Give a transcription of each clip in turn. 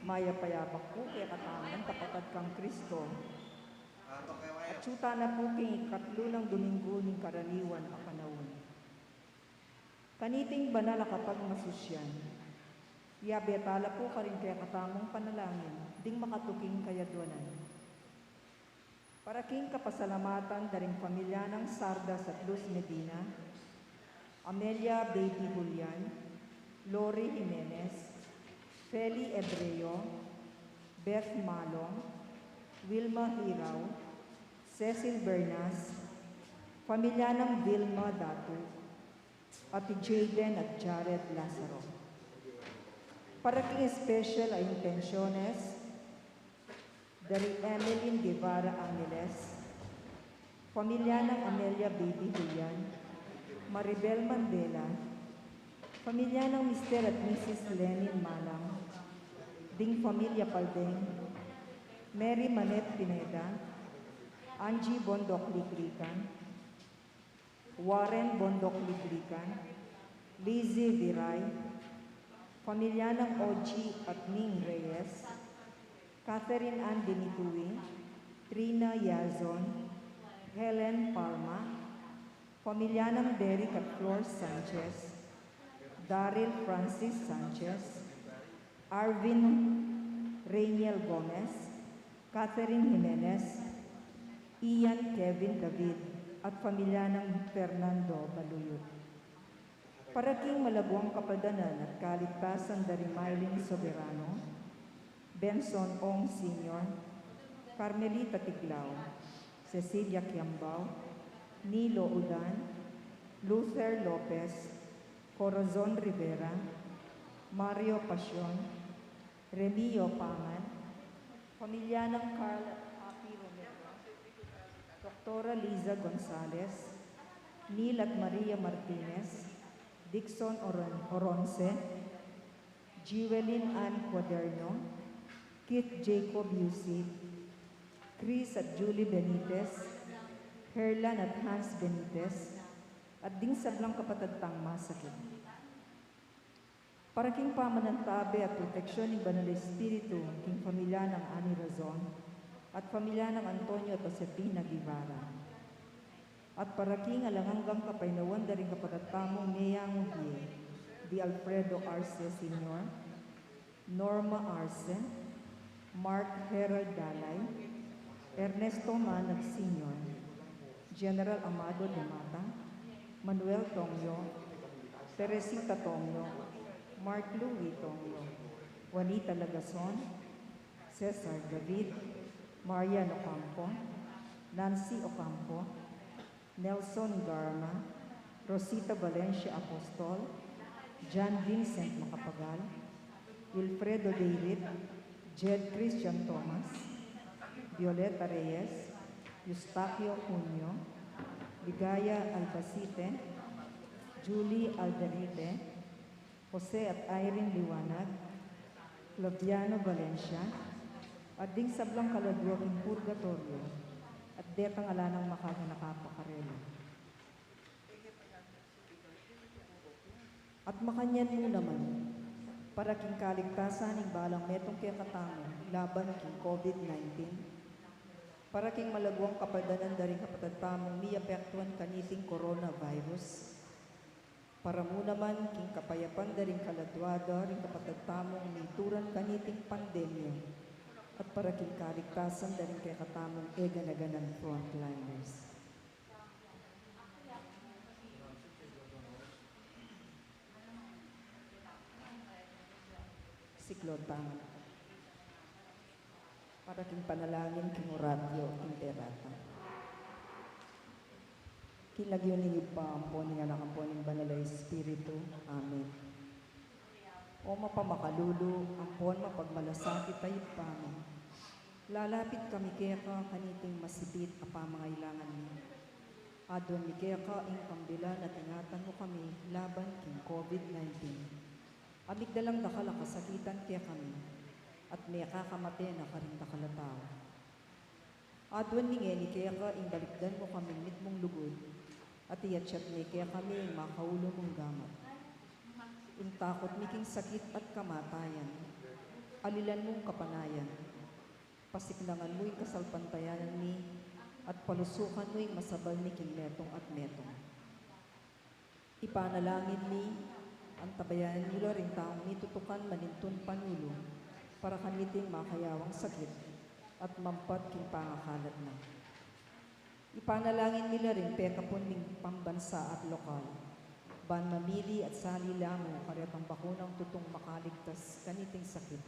Maya payapak po kaya katangan kapatid kang Kristo. At suta na po kay ikatlo ng Domingo ng karaniwan a panahon. Kaniting banala kapag masusyan. Yabetala po ka rin kaya katamong panalangin, ding makatuking kayadwanan. Para king kapasalamatan daring pamilya ng Sardas at Luz Medina, Amelia Baby Julian, Lori Jimenez, Feli Ebreo, Beth Malong, Wilma Hiraw, Cecil Bernas, pamilya ng Vilma Datu, at Jaden at Jared Lazaro. Para king special ay intenciones dari Emeline Guevara Angeles, pamilya ng Amelia Baby Julian, Maribel Mandela, pamilya ng Mr. at Mrs. Lenin Malang, ding pamilya Paldeng, Mary Manet Pineda, Angie Bondok Liglican, Warren Bondok Liglican, Lizzie Viray, pamilya ng Oji at Ning Reyes, Catherine Ann Denitui, Trina Yazon, Helen Palma, pamilya ng Derek at Flor Sanchez, Daryl Francis Sanchez, Arvin Rainiel Gomez, Catherine Jimenez, Ian Kevin David, at pamilya ng Fernando Baluyot. Para king malagwang kapadanan at kaligtasan dari Mylene Soberano, Benson Ong Sr., Carmelita Tiglao, Cecilia Quiambao, Nilo Udan, Luther Lopez, Corazon Rivera, Mario Pasyon, Remio Pangan, pamilya ng Carl Happy Romero, Dr. Liza Gonzalez, Neil at Maria Martinez, Dixon Oronce, Jewelyn Ann Cuaderno, Kit Jacob Yusip, Chris at Julie Benitez, Herlan at Hans Benitez, at ding sablang kapatid tang masakit. Para king pamanantabi at proteksyon ng Banal Espiritu, king pamilya ng Ani Razon, at pamilya ng Antonio at Josefina Guevara. At para king alanganggang kapainawan daring kapatatamong Meyang Gie, Di Alfredo Arce Sr., Norma Arce, Mark Herald Dalay, Ernesto Manag Sr., General Amado de Mata, Manuel Tongyo, Teresita Tongyo, Mark Louis Tongyo, Juanita Lagason, Cesar David, Marian Ocampo, Nancy Ocampo, Nelson Garma, Rosita Valencia Apostol, John Vincent Macapagal, Wilfredo David, Jed Christian Thomas, Violeta Reyes, Eustaquio Cunyo, Ligaya Albacete, Julie Alderite, Jose at Irene Liwanag, Flaviano Valencia, at ding sablang kaladwaging Purgatorio, at detang alanang makaganakapakarelo. At makanyan mo naman, para king kaligtasan ng balang metong kaya katango, laban king COVID-19, para king malagwang kapadanan daring kapatatamong miyapektuan kaniting coronavirus, para mo naman king kapayapan daring kaladwada ring kapatatamong mituran kaniting pandemya, at para king kaligtasan daring kaya katamong eganaganan frontliners. Siklotang. Para king panalangin king oratio imperata. Kilagyo ninyo pa ang po nga nakaponing Banal Espiritu. Amen. O mapamakalulu, ang pon mapagmalasakit tayo pamo. Lalapit kami kaya ka kaniting masipit a pamangailangan niyo. Adon mi kaya ka ing pambilan at ingatan mo kami laban king COVID-19. Amigdalang dakala kasakitan kaya kami, at may kakamate na karing dakalataw. Adwan ni kaya ka ing balikdan mo kami mitmong lugod, at iyatsat ni kaya kami ing makaulo mong gamat. Ing takot miking sakit at kamatayan, alilan mong kapanayan. Pasiklangan mo'y kasalpantayanan ni, at palusukan mo'y masabal ni King Metong at Metong. Ipanalangin ni, ang tabayan nila ring taong nitutukan manintun panulo, para kaniting makayawang sakit, at mampat king pangakalat na. Ipanalangin nila rin pekapon ning pambansa at lokal, ban mamili at salilamo karet ang bakunang tutong makaligtas kaniting sakit,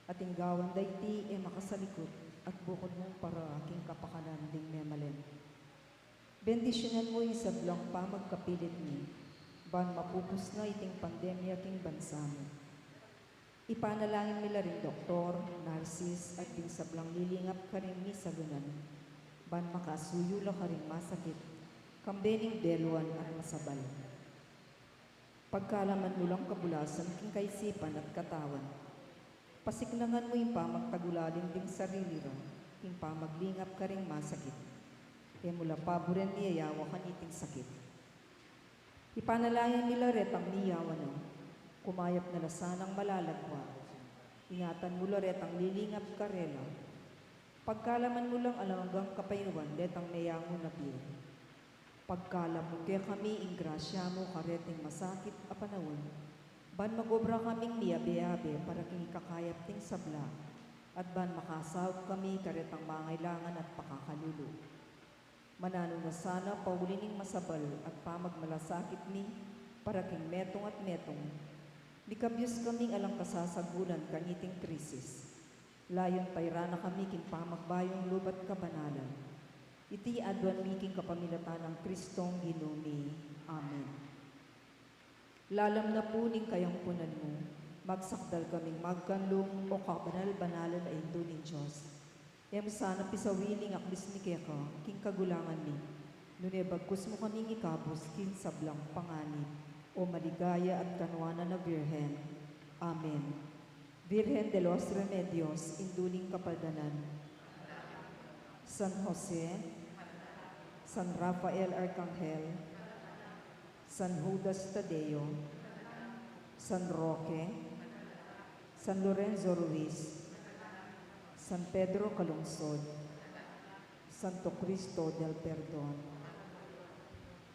at inggawan dayti makasalikot, at bukod mong para aking kapakanan ding memalen. Bendisyonan mo yung sablang pa magkapilit ni, ban mapupus na iting pandemya king bansa mo. Ipanalangin nila rin doktor, narsis, at ding sablang lilingap ka rin ni salunan, ban makasuyula ka rin masakit, kambening deluan at masabal. Pagkalaman mo lang kabulasan king kaisipan at katawan, pasiklangan mo yung pamagtagulaling ding sarili ra, yung pamaglingap ka rin masakit, e mula paboren niyayawa ka niting sakit. Ipanalangin nila ret ang niyawan no, kumayap na lasanang malalagwa, ingatan mo ret ang lilingap karela, pagkalaman mo lang alanggang kapayuan letang mayangon na pil. Pagkalam mo kaya kami ingrasya mo kareting masakit a panahon, ban magobra kaming niyabe-abe para king kakayap ting sabla, at ban makasawag kami karetang mangailangan at pakakalulu. Manano na sana paulining masabal at pamagmalasakit ni, para king Metong at Metong, likabyos kaming alang kasasagulan kaniting krisis. Layon payrana kami king pamagbayong lubat kabanalan. Iti adwan miking kapamilatan ng Kristong Ginoo. Amen. Lalam na po ning kayangpunan mo, magsakdal kaming magkanlong o kabanal-banalan na indo ning Diyos. Em sana pisawiling aklis ni keka, king kagulangan ni, nune bagkus mo kaming ikabos king sablang panganib, o maligaya at kanwana na Birhen. Amen. Virgen de los Remedios, induling kapaldanan. San Jose, San Rafael Arcangel, San Judas Tadeo, San Roque, San Lorenzo Ruiz, San Pedro Calungsod, Santo Cristo del Perdon.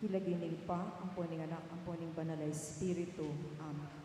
Ilaginig pa ang puning anak, ang puning banal na Espiritu. Amen.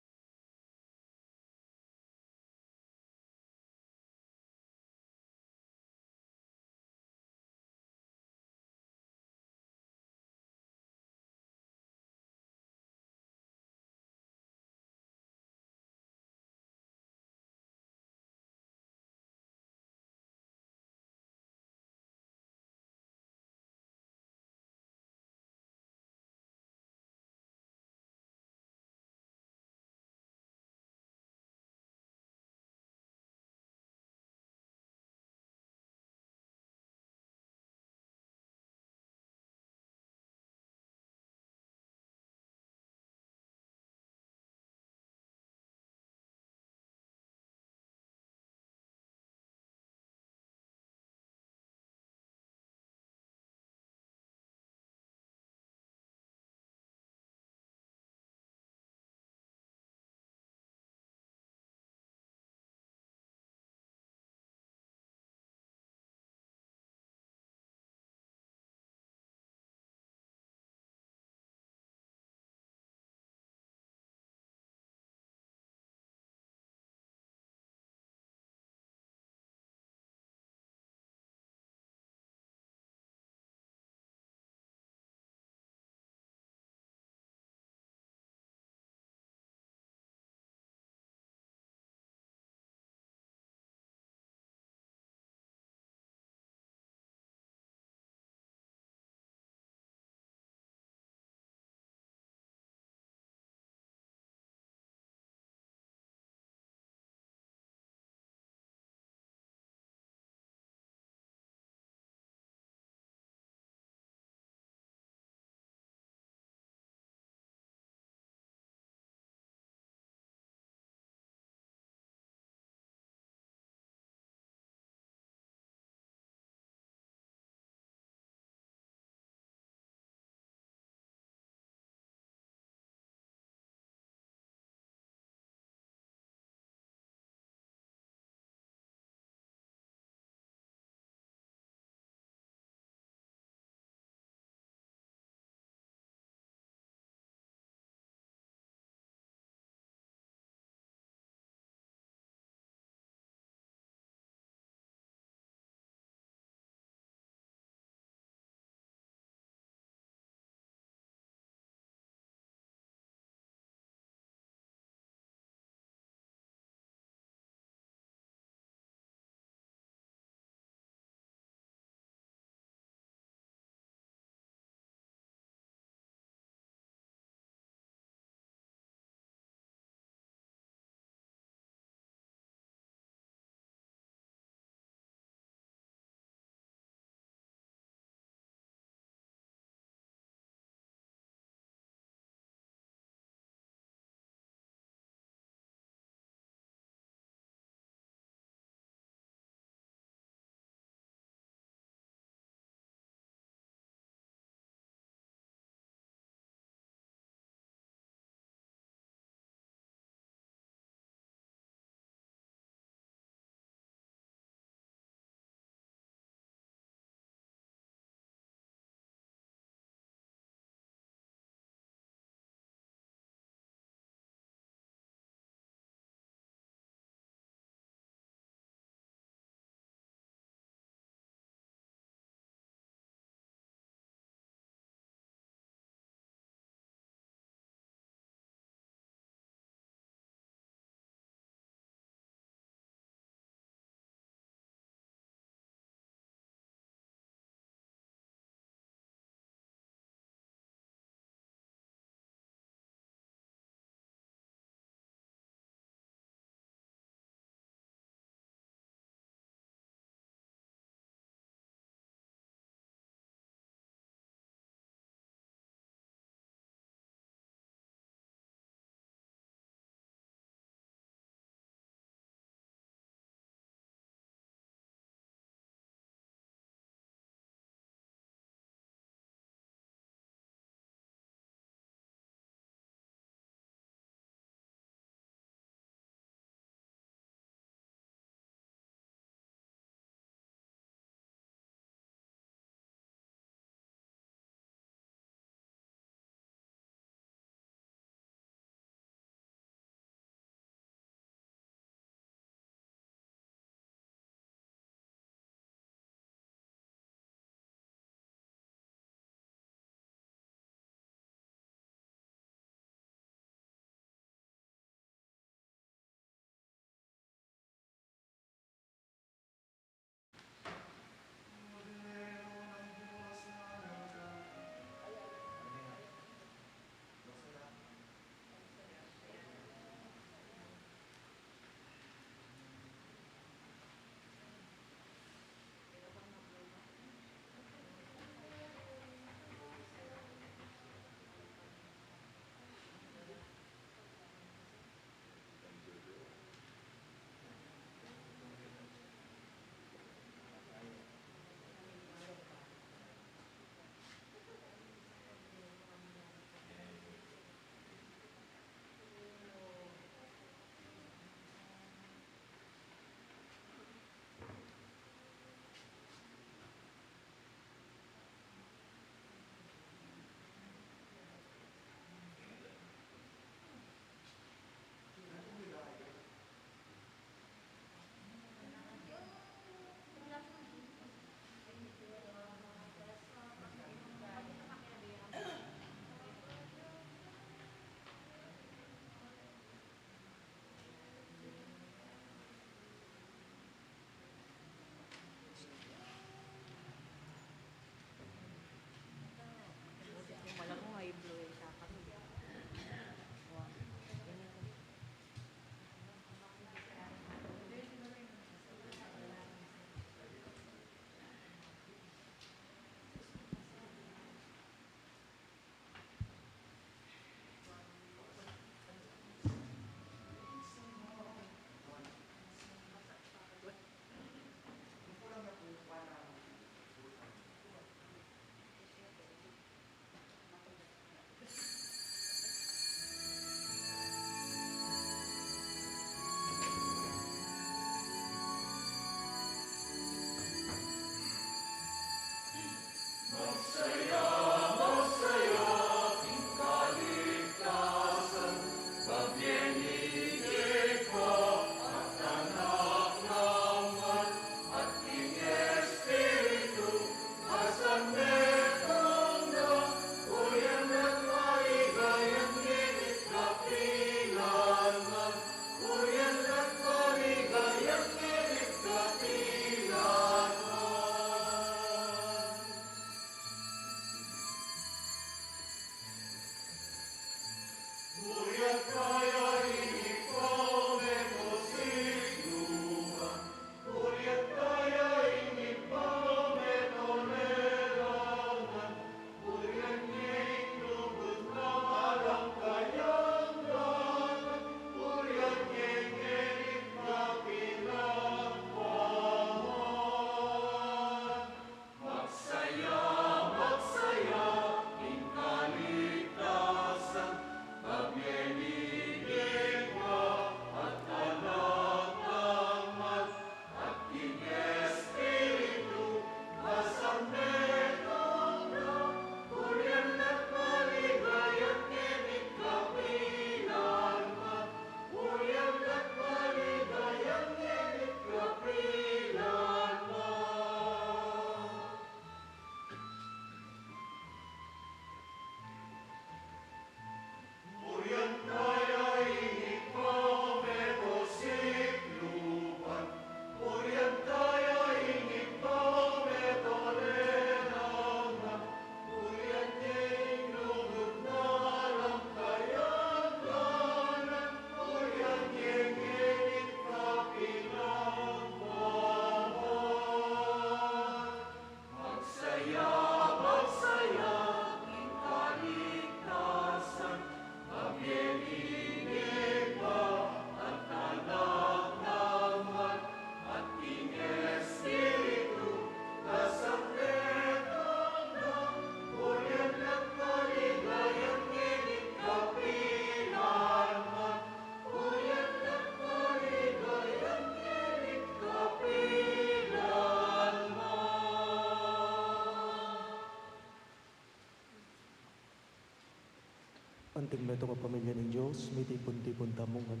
Anting meto nga pamilya ng Diyos, may tipon-tipon tamungan.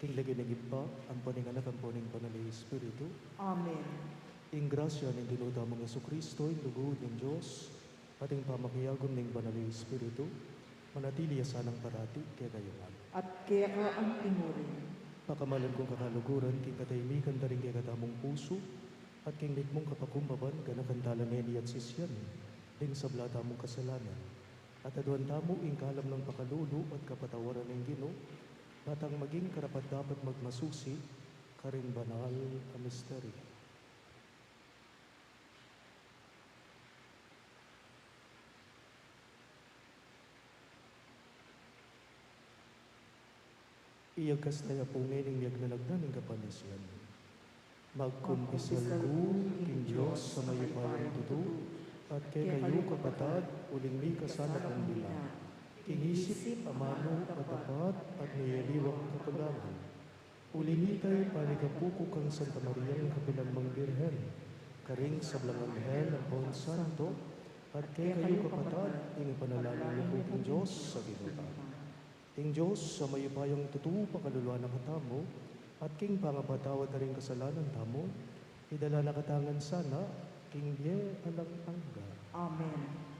King lagi ng iba, ang paninganak ang paning panalay Espiritu. Amen. Ing grasya ng dinuda mong Yesu Kristo, ing lugod ng Diyos, ating pamakiyagom ng panalay Espiritu, manatili sanang parati kaya kayungan. At kaya ka ang timurin. Pakamalan kong kakaluguran, king katahimikan da rin kaya katamong puso, at king mong kapakumbaban, ganakantalan ngayon at sisyan, ding sablata mong kasalanan. At aduan tamo ing kalam ng pakalulu at kapatawaran ng Ginoo, natang maging karapat dapat magmasusi, karing banal a misteri. Iyagas tayo po ngayon yung naglalagdan ng kapanisyan. Magkumpisal ko, king Diyos, sa mayupayang tuto, at kay kayo kapatad, uling mi kasana kong bilang. Kingisip, amano, at dapat, at niyaliwang kakulangan. Uling itay, panikapuko kang Santa Maria ng Kapilang Birhen, karing sa Blanganghel ang Bon Santo, at kay kayo kapatad, ing panalangin niyo kong Diyos sa Ginoo. King Diyos, sa mayupayang tutuo pakaluluwa na katamo, at king pangapatawad na rin kasalanan tamo, idala na katangan sana, king Bie alang angga. Amen.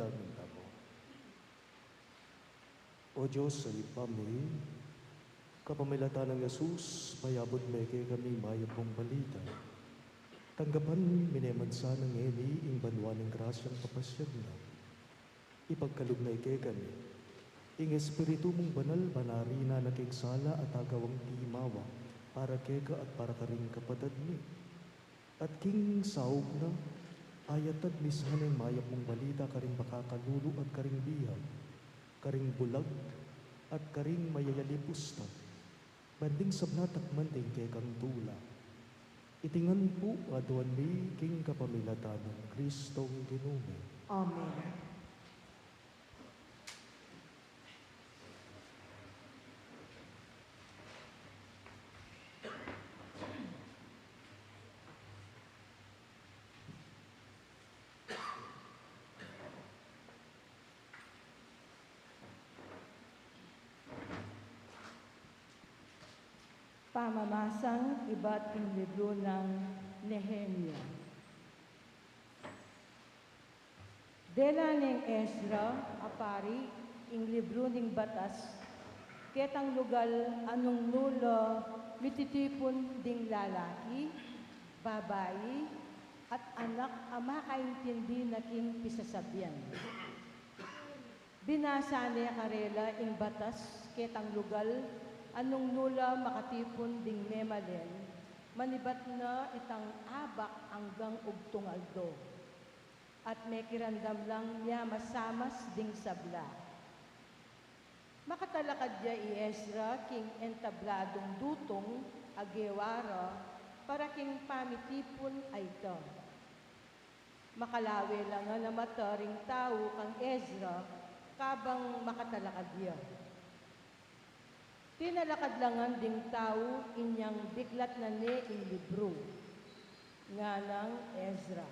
Manalangin ako. O Diyos, sa ipami, kapamilatan ng Jesus, mayabot meke kami mayabong balita. Tanggapan minemansa ng eni, ing banwa ng grasyang papasyag na. Ipagkalugnay ke kami, ing espiritu mong banal, banarina nakigsala at agawang timawa, para keka at para karing kapatad ni. At king saog na, ayatad mishan ng mayab mong balita, karing makakalulu at karing bihag, karing bulag at karing mayayalipusta, banding sabnatak manting kekang tula. Itingan po aduan mi king kapamilatan ng Kristong Ginoo. Amen. Pamamasang iba't libro ng Nehemia. Dela ng Ezra, apari, ing libro ng batas, ketang lugal anong nulo mititipon ding lalaki, babayi, at anak ama kaintindi na king pisasabyan. Binasa niya karela ing batas, ketang lugal anong nula makatipon ding memalen, manibat na itang abak hanggang ugtungaldo. At may kirandam lang niya masamas ding sabla. Makatalakad niya i Ezra king entabladong dutong agewara para king pamitipon ay ito. Makalawe lang nga na mataring tao kang Ezra kabang makatalakad niya. Tinalakadlangan ding tao inyang biglat na ni in libro, nga ng Ezra.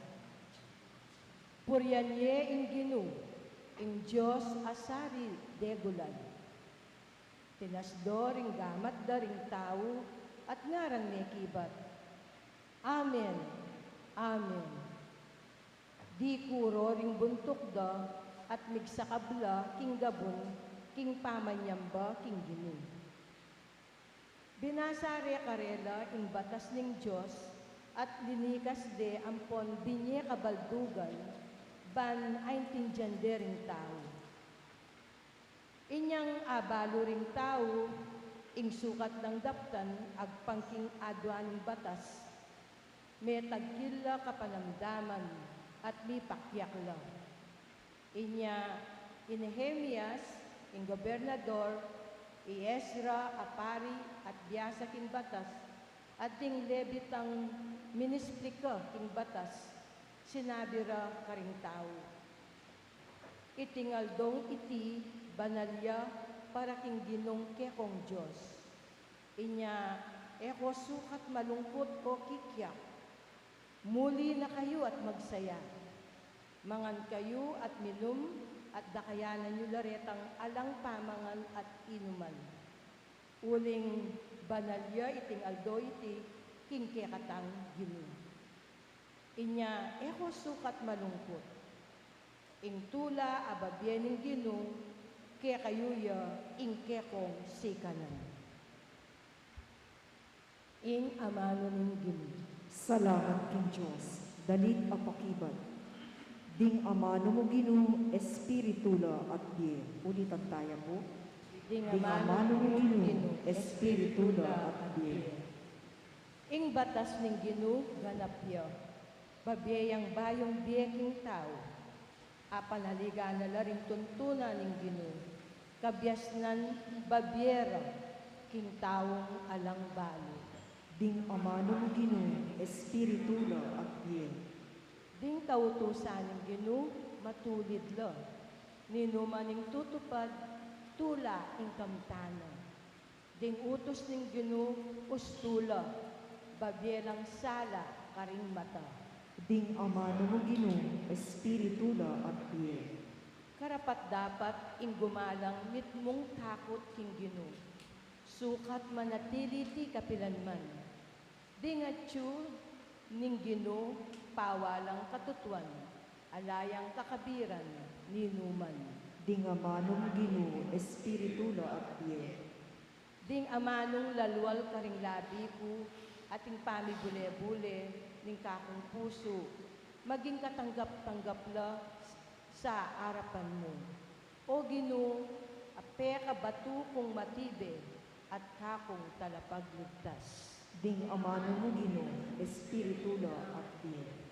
Puryan ye in Ginu, in Diyos asari degulan. Tinasdo ring gamat da ring tao at ngarang ni kibat. Amen, amen. Di kuro ring buntok da at migsakabla king gabon, king pamanyamba, king Ginu. Binasa re karela ing batas ng Diyos at linikas de ampon binye kabaldugan ban aintindihan de ring tao. Inyang abalo ring tao ing sukat ng daptan agpangking adwa ng batas may tagkila kapanamdaman at lipakyakla. Inya Nehemias ing gobernador i Ezra, apari, at biyasa king batas, at ding lebitang minisplika king batas, sinabi ra karing tao. Itingaldong iti, banalya, para king ginong kekong Diyos. Inya, eko sukat malungkot o kikyak. Muli na kayo at magsaya. Mangan kayo at minum, at dakayanan nyo laretang alang pamangan at inuman. Uling banalya iting aldo iti kingkekatang Ginu. Inya eko sukat malungkot. Ing tula ababyening Ginu, ke kayuya ing kekong sikanan. Ing amano ning Ginu. Salamat king Diyos, dalit apakibat. Ding amano mo Ginoo, espiritula at die. Ulitan tayo po. Ding Ding amano mo Ginoo, espiritula at die. Ing batas ning Ginu ganapya. Babiyang bayong biyeking tao. Apanaliga na laring tuntuna ning Ginu. Kabyasnan babyera king taong alang balo. Ding amano mo Ginoo, espiritula at die. Ding kautusan ng Ginu, matulid lo. Ninumaning tutupad, tula ing kamtana. Ding utos ng Ginu, ustula, babyelang sala, karing mata. Ding amano mo Ginoo, espiritula at die. Karapat dapat ing gumalang mitmong takot king Ginu. Sukat manatili ti kapilanman. Ding atyu ning Ginu, pawalang katutuan. alayang kakabiran ni Numan. Ding amanong Ginoo, Espiritu lo apye. Ding amanong lalwal karing labi ko, ating pamibule-bule, ning kakong puso, maging katanggap-tanggap la sa arapan mo. O Ginoo, ape ka batu kong matibe, at kakong talapagligtas. Ding amanong Ginoo, Espiritu lo apye.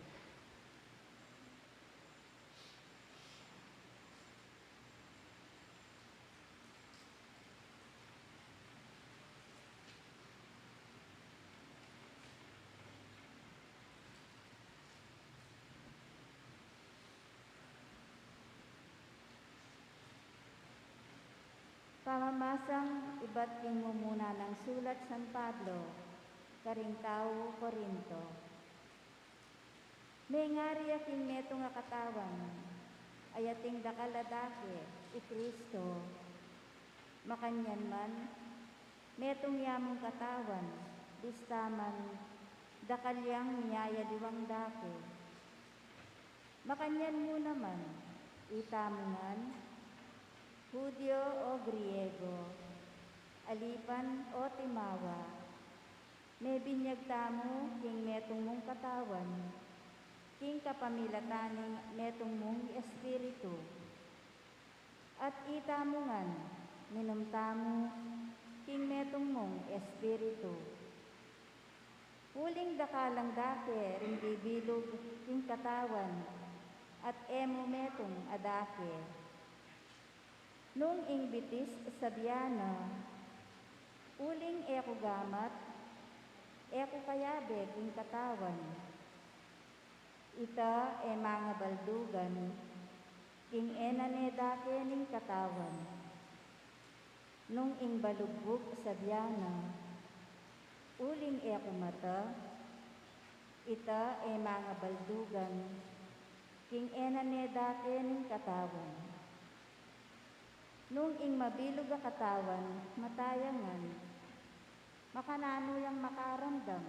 Pamamasang iba't muna ng sulat San Pablo, karing tao Korinto. May ngari aking meto nga katawan, ayating dakaladake, i Kristo. Makanyan man, metong yamong katawan, bistaman, dakalyang niyaya liwang dake. Makanyan mo naman, itamungan, Hudyo o Griego, alipan o timawa, may binyag tamo king metong mong katawan, king kapamilataning metong mong espiritu. At itamungan, minumtamo, king metong mong espiritu. Huling dakalang dake ring bibilog king katawan, at emo metong adake. Nung ingbitis sa biyana, uling eko gamat, eko kayabe king katawan. Ita e mga baldugan, king enane dake ning katawan. Nung ingbalugbog sa biyana, uling eko mata, ita e mga baldugan, king enane dake ning katawan. Nung ing mabilog a katawan, matayangan, makanano yang makaramdam.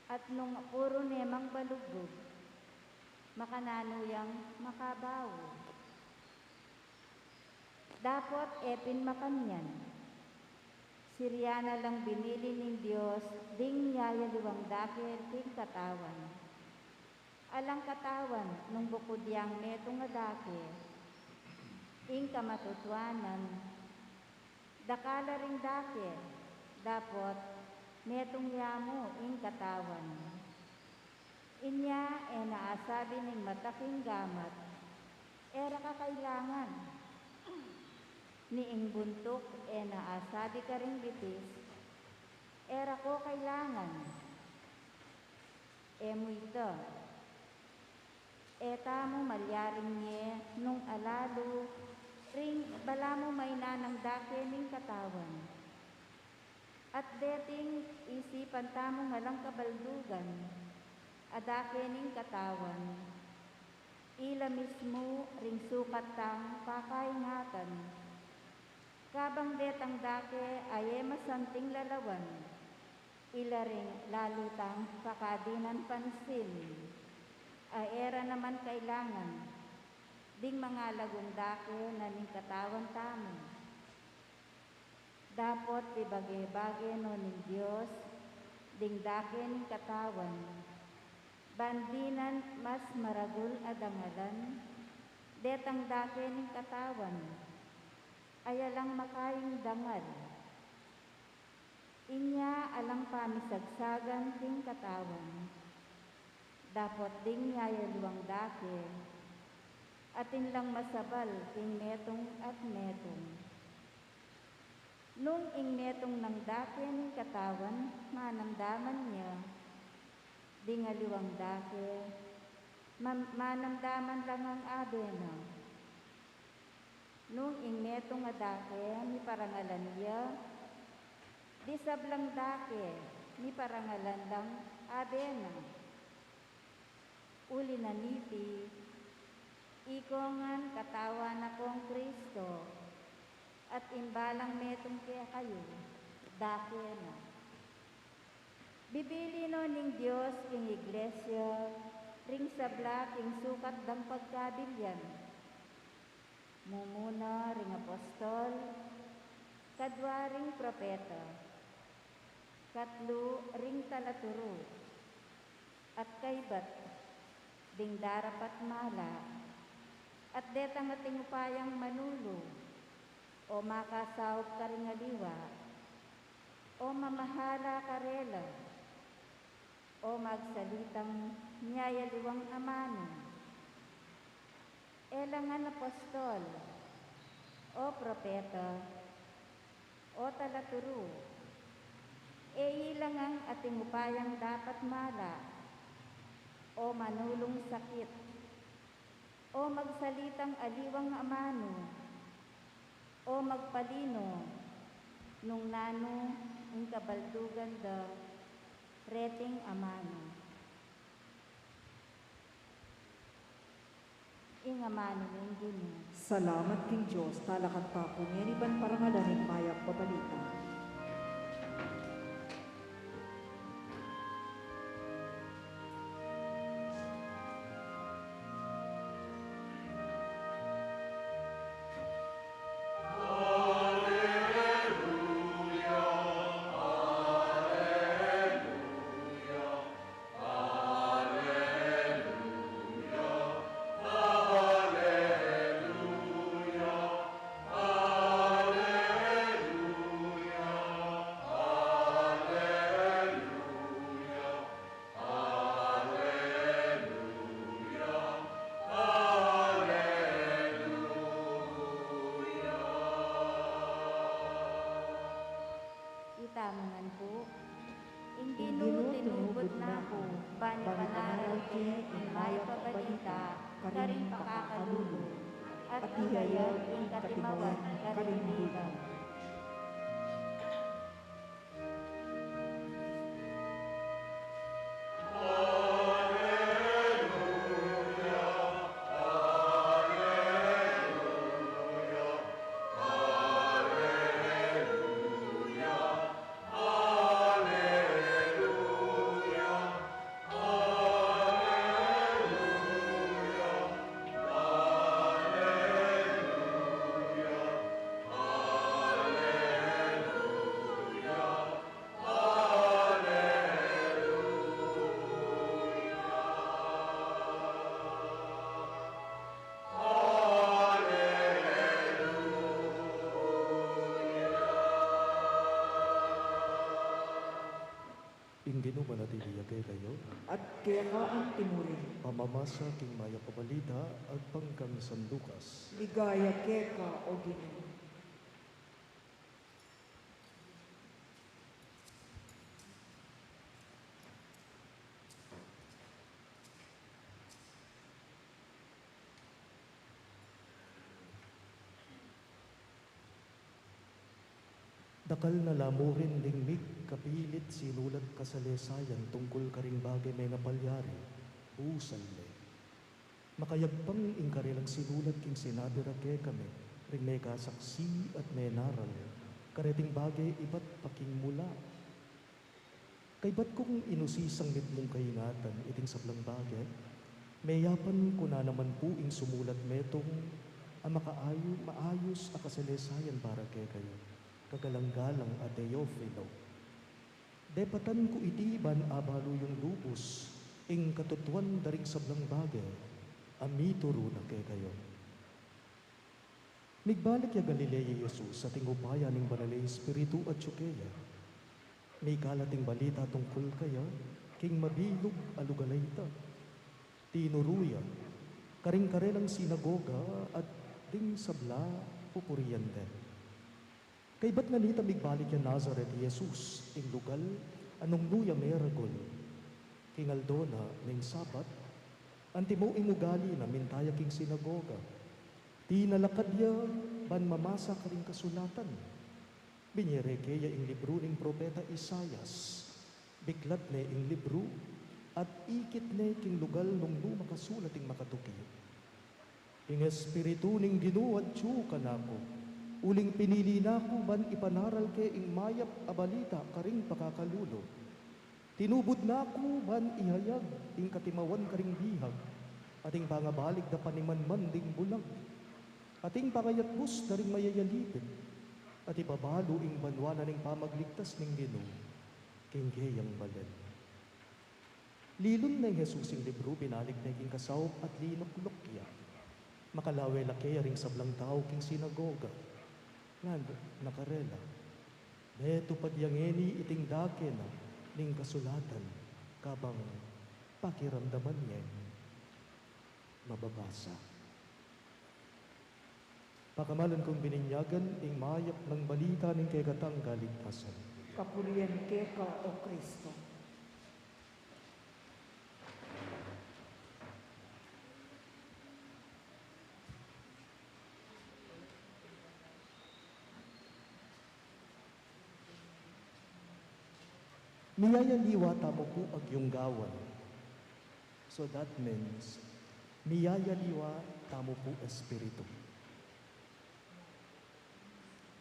At nung puro nemang balugbog, makanano yang makabawo. Dapat epin makanyan. Siryana lang binili ng Diyos, ding niyaya liwang dake ting katawan. Alang katawan, nung bukod yang metong nga dake, ing kamatutwanan, dakala ring dake, dapot metong yamo ing katawan. Inya e naasabi ning mataking gamat, era ka kailangan. Ni ing buntok e naasabi ka ring bitis, era ko kailangan. Emo ito, eta mo malyaring niya nung alalo, ring bala mo may nanang dake ning katawan. At deting isipan tamo nga lang kabaldugan, adake ning katawan. Ila mismo ring sukat tang kakaingatan. Kabang detang dake aye masanting lalawan, ila ring lalutang kakadinan pansin. Aera naman kailangan, ding mga lagong dake na ning katawan tamo. Dapot ibage-bage no ning Diyos, ding dake ning katawan. Bandinan mas maragul adangalan, detang dake ning katawan. Ayalang makayong dangal. Inya alang pamisagsagan ting katawan. Dapot ding yayaluang dake, atin lang masabal ing metong at metong. Nung ing metong nang dake ning katawan, manamdaman niya, dingaliwang dake, manamdaman lang ang abena. Nung ing metong nga dake, ni parangalan niya, di sablang dake, ni parangalan lang abena. Uli na niti, ikongan katawan akong Kristo, at imbalang metong kaya kayo, dake na. Bibili no ning Diyos king iglesia, ring sabla king sukat dang pagkabilyan. Mumuna ring apostol, kadwa ring propeta, katlo ring talaturo, at kaybat ding darapat mala, at detang ating upayang manulo, o makasawag ka ring aliwa, o mamahala karela, o magsalitang niyayaliwang amano, elangan apostol, o propeta, o talaturo, e ilangang ating upayang dapat mala, o manulong sakit, o magsalitang aliwang amano, o magpalino, nung nano ang kabaldugan da reting amano. Ing amano ng Ginoo. Salamat King Diyos, talakan pa po ngeniban parangalaning mayak babalita. Itamongan po, ing Ginoo tinubod na ko, bani panaral ke, ing may pabalita, karing pakakalulo, at ihayag ing katimawan, karinigan. Ingino manatiliagay kayo, At kaya ka ang tinuring, pamamasa king maya pabalita at pangkang sandukas. ligaya keka o Ginoo. Dakal na lamurin lingmig, kapilit sinulat kasalesayan tungkol karing bagay may napalyari, busan le. Makayagpang ingkarilang sinulat king sinabi rake kami, ring may kasaksi at may naral, kareting bagay iba't paking mula. Kay ba't kung inusisang mitmong kaingatan iting sablang bagay, mayapan ko na naman po ing sumulat metong maayos a kasalesayan para kay kayo. Kagalang-galang a Teofilo. Depatan ko itiban abalo yung lubos, ing katutuan daring sablang bagay, amituro na kay kayo. Migbalik ya Galilea Jesus sa tingupaya ning banalay Espiritu at Tsukeya. May kalating balita tungkol kaya, king mabilog alugalayta. Tinuruya, karing-karelang sinagoga at ding sabla pupuriyan din. Kay ba't nga nita migbalik yan Nazareth Jesus, ing lugal, anong nuya meragol, king Aldona, ning Sabat, antimo ing ugali na mintaya king sinagoga, tinalakad ya, ban mamasa ka ring kasulatan, binyere kaya ing libro ning propeta Isayas, biglat na ing libro, at ikit na king lugal nung makasulat ing makatuki. Ing espiritu ning Ginoo at tsuka nako, uling pinili na ko ban ipanaral ke ing mayap abalita karing pakakalulo. Tinubod na ako man ihayag, ing katimawan karing bihag, ating pangabalik da panimanman ding bulag, ating pangayatbus na ring mayayalipin, at ipabalo ing banwana ning pamagligtas ning Ginoo, kinggayang balen. Lilon na yung Jesus ing libro, binalig na king kasaw at linok-lokya. Makalawe laki ring sablang tao king sinagoga. Nga nakarela. Beto padyangeni iting dake na ning kasulatan kabang pakiramdaman niya mababasa. Pakamalan kong bininyagan ing mayap ng balita ning kaygatang kaligtasan. Kapurian ka, O Kristo. Miyayaliwa tamo po agyong gawan. So that means, miyayaliwa tamo po espiritu.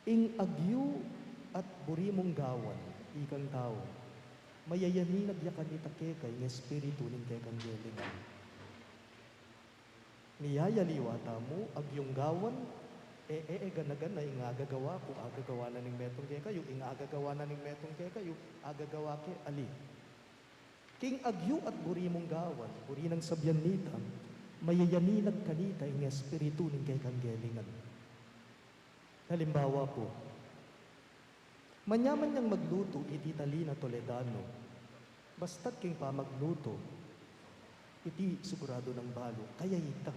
Ing agyo at burimong gawan, ikang tao, mayayaninag yakan itake kay ng espiritu ning kekang gelingan. Miyayaliwa tamo agyong gawan, ganagan na ing agagawa ko, agagawa na ning metong kaya kayo, ing agagawa na ning metong kaya kayo, agagawa ke ali. King agyo at burimong gawan, buri ng sabyan nita, mayayaninag kanita ing espiritu ning kay kanggelingan. Halimbawa po, manyaman niyang magluto, iti talina Toledano, basta't king pa magluto, iti sigurado ng balo, kaya ita.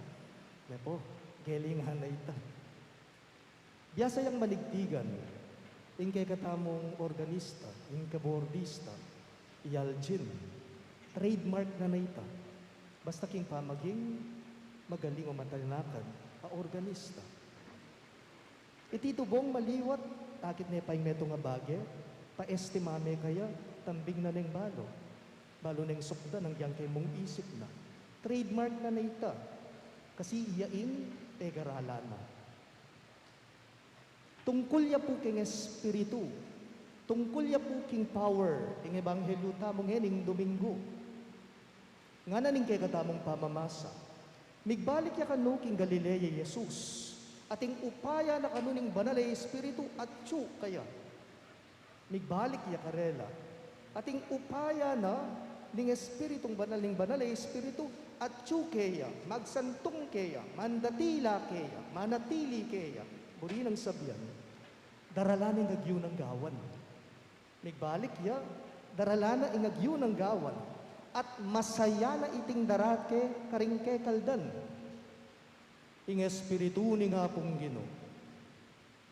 May po, gelingan na ita. Biyasa yang maligtigan, ing kay katamong organista, ing kabordista, iyaljin, trademark na naita. Basta king pamaging magaling o matalinakan, organista. Iti tubong maliwat, takit na ipay meto nga bagay, paestimame kaya, tambing na ning balo. Balo neng sukda ng yang kay mong isip na. Trademark na naita, kasi iyain, garala na. Tungkol ya po king espiritu, tungkol ya po king power, ing ebanghelyo tamong hening Domingo. Nga na ning kay katamong pamamasa, migbalik ya kanu king Galilea Jesus, ating upaya na kanu ning banal espiritu at tsu kaya. Migbalik ya karela, ating upaya na ning espiritong banal ning banal espiritu at tsu kaya, magsantong kaya, mandatila kaya, manatili kaya, buri ng sabyan, daralaning agyo ng gawan. Migbalik ya, daralana ing agyo ng gawan, at masaya na iting darake karingke kaldan. Ing espiritu ni nga pong Ginoo.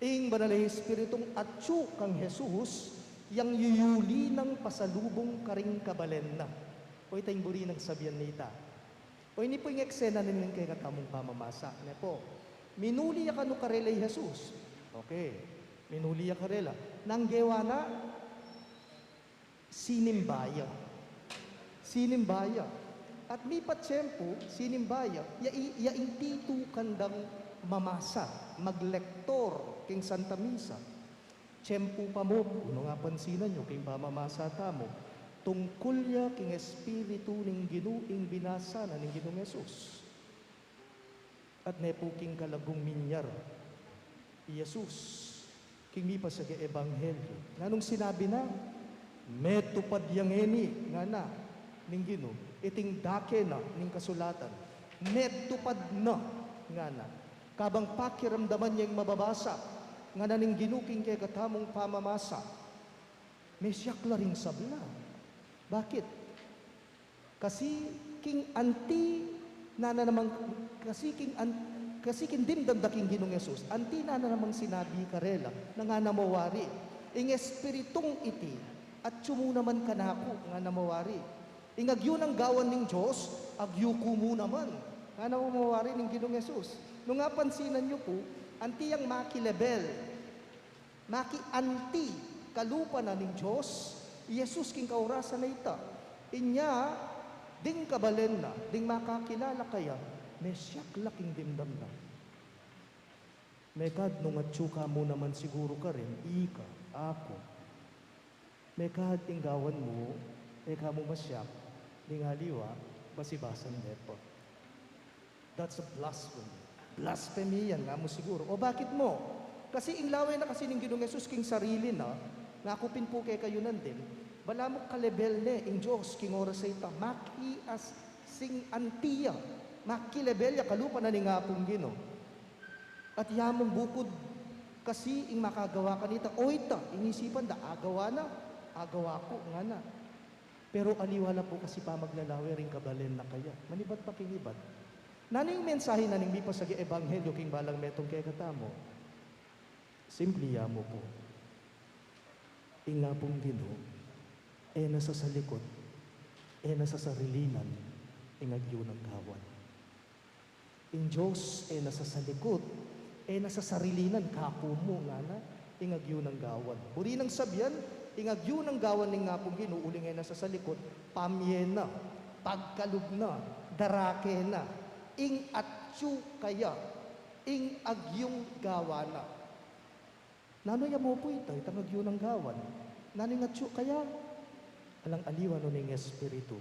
Ing banal espiritong atsu kang Jesus, yang yuyuli ng pasalubong karing kabalen na. O itayong buri ng sabyan nita. O ini po yung eksena ninyo kay katamong pamamasa. Ne po, minuli ya kanu karelay Jesus. Okay. Minuli ya karela. Nanggewa na sinimbaya. Sinimbaya. At mi patsyempo, sinimbaya, yaing titu kandang mamasa, maglektor king Santa Misa. Tiyempo pa mo, ano nga pansinan nyo, king pamamasa tamo, tungkol ya king espiritu ning ginuing binasa na ning Ginoong Jesus. At nepo king kalagong minyar, Jesus, king mi pa sa ebanghelyo. Nanong sinabi na, metupad yang eni, nga na, ning Ginoo, iting dake na, ning kasulatan, metupad na, nga na, kabang pakiramdaman niyang mababasa, nga na ning Ginoo king kay katamong pamamasa, may siyakla ring sabla. Bakit? Kasi king anti na namang kasi king dimdam da king Ginoong Jesus anti na namang sinabi karela na nga namawari ing espiritong iti at sumu naman kanako nga namawari ing agyo ng gawan ning Diyos agyo kumu naman nga namawari ning Ginoong Jesus. No nga pansinan nyo po anti yang maki-level maki anti kalupa na ning Diyos Jesus king kaurasan na ita inya ding kabalen na, ding makakilala kaya, may siyakla king dimdam na. May kad nung atsuka mo naman siguro ka rin, ika, ako. May kad tinggawan mo, eka mo masyak, ding haliwa, basibasan depo. That's a blasphemy. Blasphemy yan nga mo siguro. O bakit mo? Kasi inglaway na kasi ng Ginoong Yesus king sarili na, nakupin po kay kayo nandin, bala mo kalebel ne, ing Diyos, king oras sa ita, maki as sing antiya, maki lebelya, kalupa na ni nga pong Gino. At yamong bukod, kasi ing makagawa ka nita, o ita, inisipan da, agawa na, agawa ko, nga na. Pero aliwala po kasi pa maglalawi ring kabalen na kaya. Manibat pa kingibat. Naning mensahe na ning mipas sa ebanghelyo king balang metong kay katamo. Simply mo po. Inga pong Ginoo, nasa sa likod, nasa sarilinan, ingagyo ng kawan. In Diyos, nasa sa likod, nasa sarilinan, kako mo nga na, ingagyo ng gawan. Buri ng sabyan, ingagyo ng gawan ng nga pong Ginoo, uling nasa sa likod, pamye na, pagkalug na, darake na, ing atyu kaya, ing agyong gawana. Nanoy mo po ito, itang agyo ng gawan. Nanoy nga atyu kaya, alang aliwan no ning espiritu.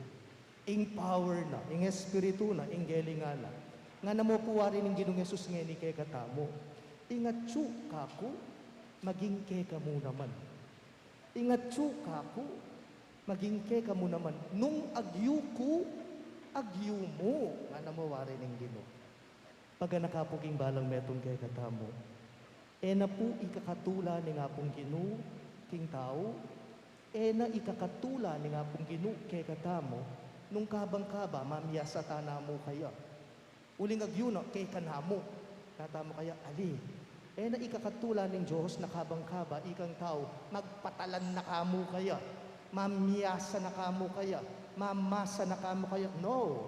Ing power na, ing espiritu na, ing gelingana. Nga namo puwari ng Ginoong Yesus nga ni kay katamo. Ing atyu kako, maging kay ka mo naman. Ing atyu kako, maging kay ka mo naman. Nung agyo ko, agyo mo, nga namawari ng Ginoo. Pagka nakapuging balang metong kay katamo, na po ikakatula ni nga pong Ginoo, king tao, na ikakatula ni nga pong Ginoo kay katamo, nung kabang-kaba, mamiyasa tanamo kaya. Uling agyo na, kay kanamo, katamo kaya, ali. Na ikakatula ng Diyos na kabang-kaba, ikang tao, magpatalan na kamo kaya, mamiyasa na kamo kaya, mamasa na kamo kaya. No.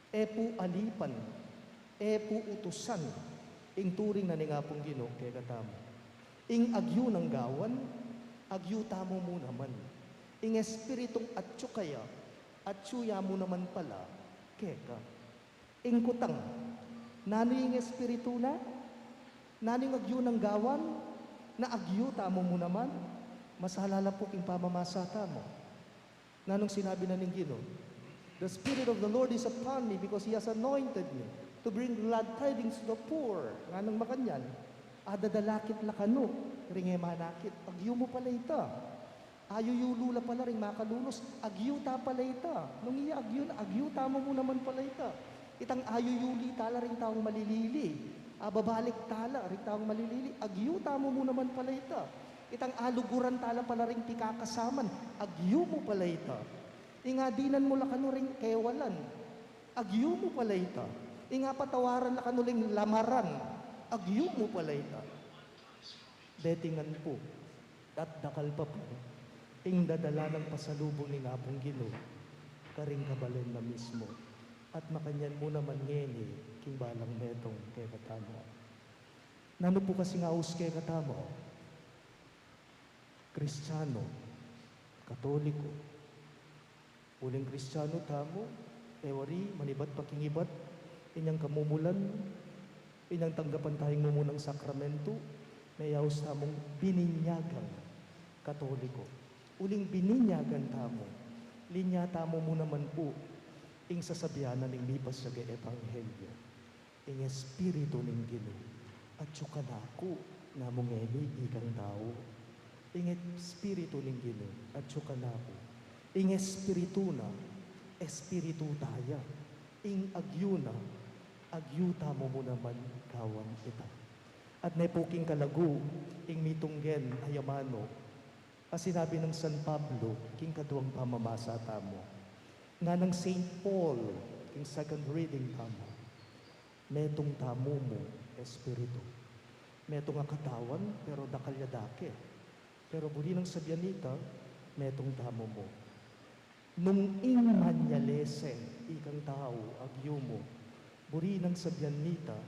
Po alipan, po utusan, ing turing na ni nga pong Ginoo kay katamo. Ing agyo ng gawan, agyo tamo mo naman. Ing espiritong atyo kaya, atyo ya mo naman pala, keka. Ing kutang, nano yung espiritu na? Nano yung agyo ng gawan? Na agyo tamo mo naman? Masalala po king pamamasa tamo. Nanong sinabi na ng Ginoo, the Spirit of the Lord is upon me because He has anointed me to bring glad tidings to the poor. Nga nang makanyan, adadalakit lakano, ringe manakit, agyo mo pala ita. Ayuyulula pala ring makalunos, agyo ta pala ita. Nung iya agyo tamo mo naman pala ita. Itang ayuyuli tala ring taong malilili. Babalik tala ring taong malilili, agyo tamo mo naman pala ita. Itang aluguran tala pala ring pikakasaman, agyo mo pala ita. Ingadinan mo lakano ring kewalan, agyo mo pala ita. Inga patawaran na kanuling lamaran, agyo mo pala ita. Detingan po, at dakal pa po, ing dadala ng pasalubong ni nga pong Ginoo, karing kabalen na mismo, at makanyan mo naman ngeni, king balang metong kay katamo. Nano po kasi nga us kay katamo, Kristiyano, Katoliko, uling Kristiyano tamo, ewari, manibat pakingibat, inyang kamumulan, inyang tanggapan tayong mumunang sakramento, may yaos tamong bininyagang Katoliko. Uling bininyagan tamo, linya tamo mo naman po, ing sasabihanan ng lipas sa Ebanghelyo, ing Espiritu ng Ginoo, at sukanako na mongeni ikang tao, ing Espiritu ng Ginoo, at sukanako, ing Espiritu na, Espiritu taya, ing agyuna, agyuta mo mo naman kawan kita. At nepuking kalagu, ing mitunggen ayamano, as sinabi ng San Pablo, king kaduang pamamasa tamo, nga ng St. Paul, king second reading tamo, metong tamo mo, Espiritu. Metong katawan, pero dakalyadake. Pero buli ng sabyanita, metong tamo mo. Nung ing manyalesen, ikang tao, agyo mo, buri ng sabyanita,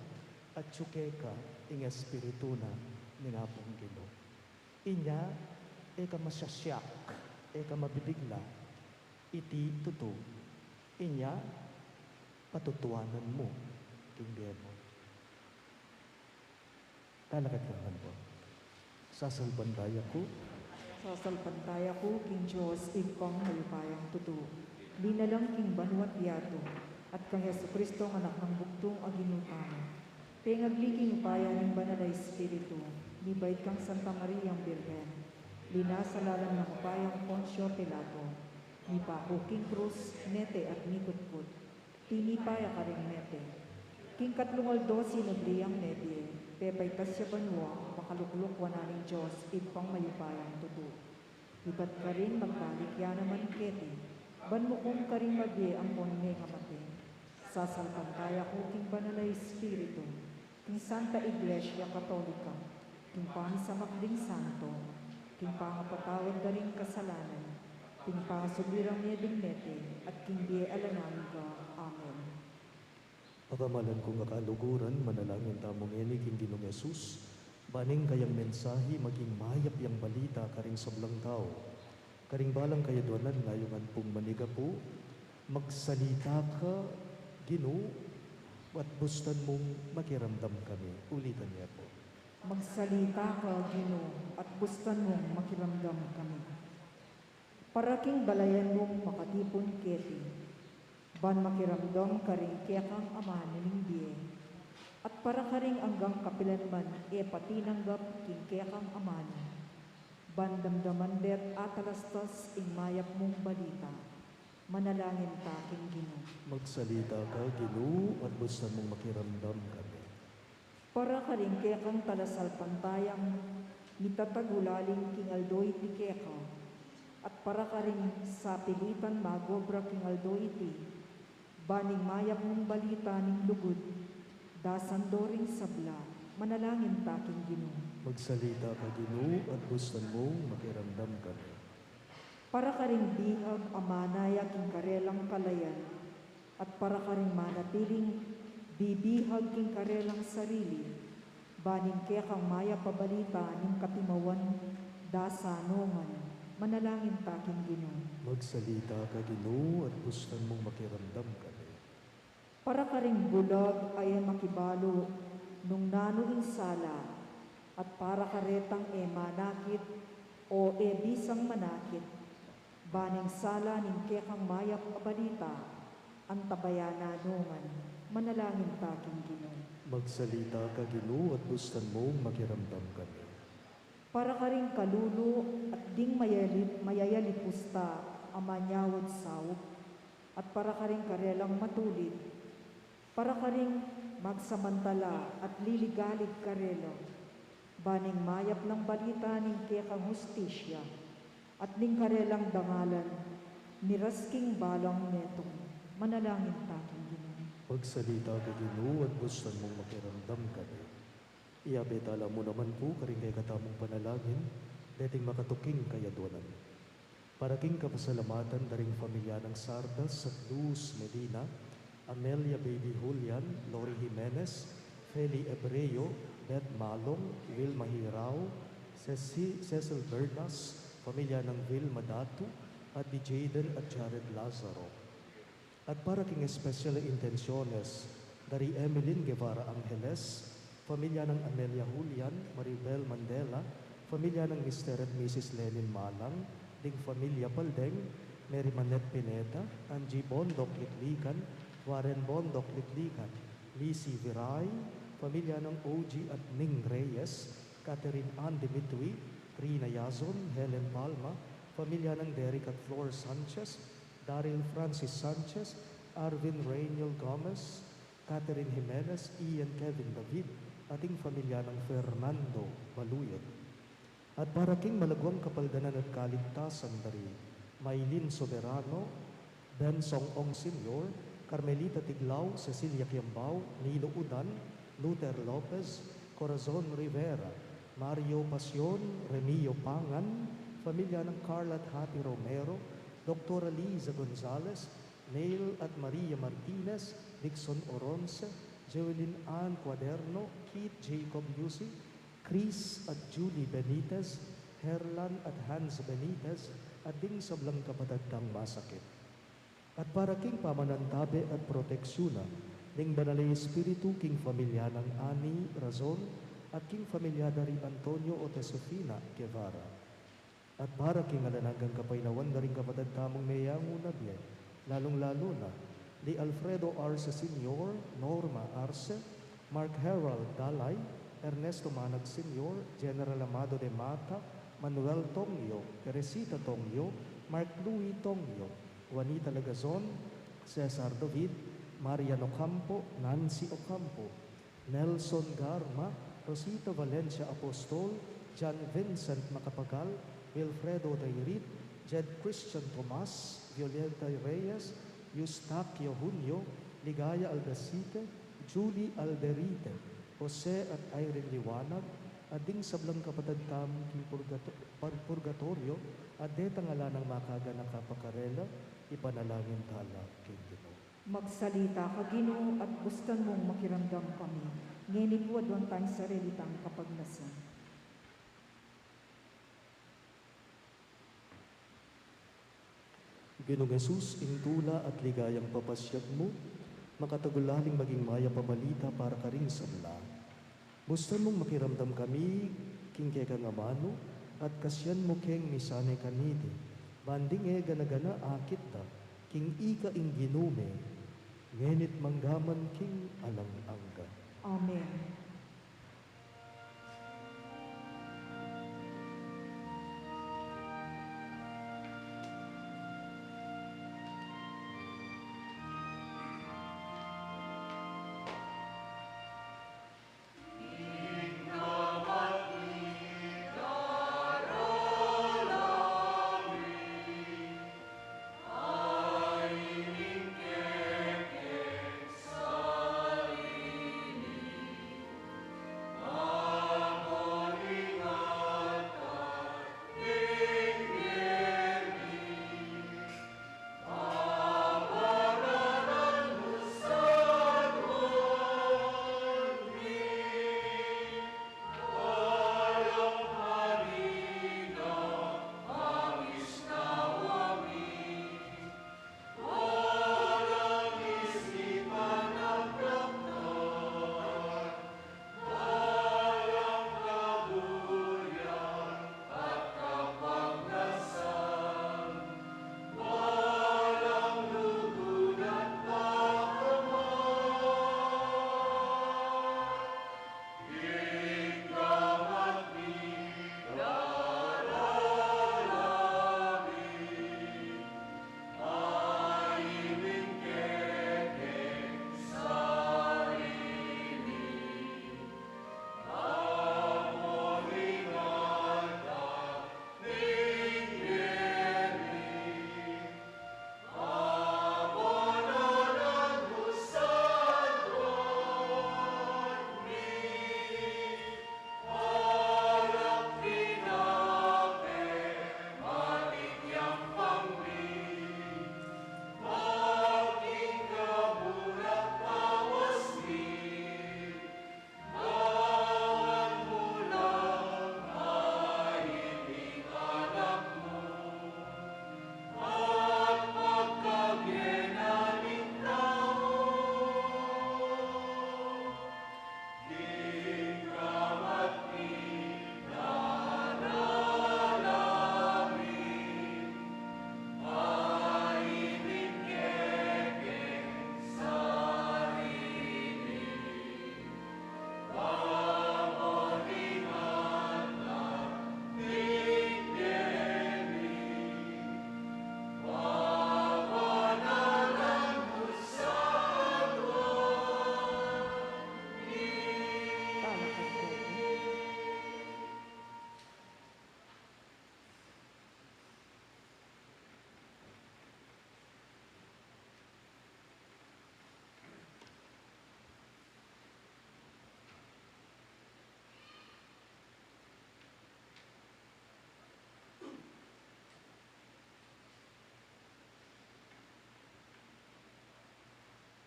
at tsukeka, ing espiritu na, ni nga pong Ginoo. Inya, eka masyasyak, eka mabibigla, iti tuto. Inya, patutuanan mo, king demon. Talagat naman po. Sasalban daya ko, Sasalpantaya ko, King Diyos, ipang malupayang tuto. Linalang King Banwat Yato, at kang Yesu Kristo, ang anak ng buktong aginutang. Pengagli King upaya ng banal na Espiritu, nibait kang Santa Mariang Birhen, linasalalan ng upayang Poncio Pilato, nipako King Cruz, Nete at Nikutkut, tinipaya ka rin Nete. King Katlungaldo, sinabliyang Nete, pepay tasya banwa, makalukluk wananing Diyos, ipang mayupayang tuto. Ibat ka rin magbalik ya naman Kete, ban mo kung ka rin mabye ang ponme nga mati. Sasalpantaya ko, King Banal na Espiritu, King Santa Iglesia Katolika, King Pangisamakding Santo, King Pangapatawad na rin kasalanan, King Pangasubirang Meding Nete, at King Bie Alanamin ka. Amen. Pagamalan kong akaluguran, manalangin tamong eni King Ginong Yesus, baning kayang mensahe maging mayap yang balita karing sablang tao. Karing balang kaya doanan ngayongan pong maniga po, magsalita ka, Ginoo, at bustan mong makiramdam kami. Ulitan niya po. Magsalita ka, Ginoo, at bustan mong makiramdam kami. Para king balayan mong makatipon Kete, ban makiramdam ka rin kaya kang ama nining biye. At para ka rin anggang kapilan man, patinanggap king kaya kang ama ni. Ban damdaman bet atalastas ing mayap mong balita, manalangin ta king Ginoo. Magsalita ka, Ginoo, at bustan mong makiramdam kami. Para ka rin kaya kang talasalpantayang mitatagulaling king Aldoy ti kaya ka. At para ka rin sa pilitan magobra king Aldoy ti, baning mayap mong balita ning lugod, dasan doring sabla, manalangin ta king Ginoo. Magsalita ka, Ginoo, at bustan mong makiramdam kami. Para ka rin bihag amanaya king karelang kalayan, at para ka rin manatiling bibihag king karelang sarili, baning kaya kang maya pabalita ning katimawan dasanongan, manalangin ta king Ginoo. Magsalita ka, Ginoo, at bustan mong makiramdam kami. Para ka ring bulag ay makibalo nung nanuing sala, at para ka retang manakit o bisang manakit, baning sala ning kekang mayap abalita, ang tabayana nungan, manalangin ta king Ginoo. Magsalita ka, Ginoo, at bustan mong makiramdam kami. Para ka ring kalulo at ding mayayalipusta amanyawad sawop, at para ka ring karelang matulid, para ka ring magsamantala at liligalig karelo, baning mayap ng balita ning kekang hustisya, at ning karelang dangalan, nirasking balang netong, manalangin ta king Ginoo. Magsalita ka, Ginoo, at bustan mong makiramdam kami. Iabetala mo naman po karing kay katamong panalangin, dating makatuking kayaduanan. Para king kapasalamatan daring pamilya ng Sardas at Luz Medina, Amelia Baby Julian, Lori Jimenez, Feli Ebreo, Beth Malong, Wilma Hirao, Cecil Bernas, pamilya ng Vilma Datu, at ni Jaden at Jared Lazaro. At para king espesyal na intensyones, dari Emeline Guevara Angeles, pamilya ng Amelia Julian, Maribel Mandela, pamilya ng Mr. at Mrs. Lenin Malang, ding pamilya Paldeng, Mary Manette Pineda, Angie Bondok Litlikan, Warren Bondok Litlikan, Lizzie Viray, pamilya ng OG at Ning Reyes, Catherine Ann Dimitri, Rina Yazon, Helen Palma, pamilya ng Derek at Flor Sanchez, Daryl Francis Sanchez, Arvin Rainiel Gomez, Catherine Jimenez, Ian Kevin David, ating pamilya ng Fernando Baluyot. At para king malagwang kapaldanan at kaligtasan dari Maylin Soberano, Ben Song Ong Sr., Carmelita Tiglao, Cecilia Quiambao, Nilo Udan, Luther Lopez, Corazon Rivera, Mario Pasion, Remio Pangan, pamilya ng Carla at Happy Romero, Dr. Liza Gonzalez, Neil at Maria Martinez, Dixon Oronce, Jewelyn Ann Cuaderno, Keith Jacob Yusi, Chris at Julie Benitez, Herlan at Hans Benitez, at ding sablang kapatagtang masakit. At para king pamanantabe at proteksyonan, ning banalay espiritu king familia ng Ani Razon, at king familia dari Antonio Otesofina Guevara. At para kingalanagang kapaynawan na rin kapatid tamong mayango na biya, lalong-lalo na, ni Alfredo Arce Sr., Norma Arce, Mark Harold Dalay, Ernesto Manag Sr., General Amado de Mata, Manuel Tongyo, Teresita Tongyo, Mark Louis Tongyo, Juanita Lagazon, Cesar David, Marian Ocampo, Nancy Ocampo, Nelson Garma, Rosita Valencia Apostol, John Vincent Macapagal, Wilfredo Tayrit, Jed Christian Tomas, Violeta Reyes, Eustaquio Junio, Ligaya Aldacite, Julie Alderite, Jose at Irene Liwanag, ading sablang kapatid tamong king purgatorio, at detang ala ng makaga na kapakarela, ipanalangin tala king Ginoo. Magsalita ka, Ginoo, at gustan mong makiramdam kami. Ngenit wadwan tayong sarilitang kapagnasan. Ginoong Jesus, intula at ligayang papasyag mo, makatagulaling maging maya pabalita para ka rin sa mula. Bustan mong makiramdam kami, king kekang amano, at kasyan mo keng misanay kanidi. Banding ganagana akit da, king ika ing ginume, ngenit manggaman king alang angga. Amen.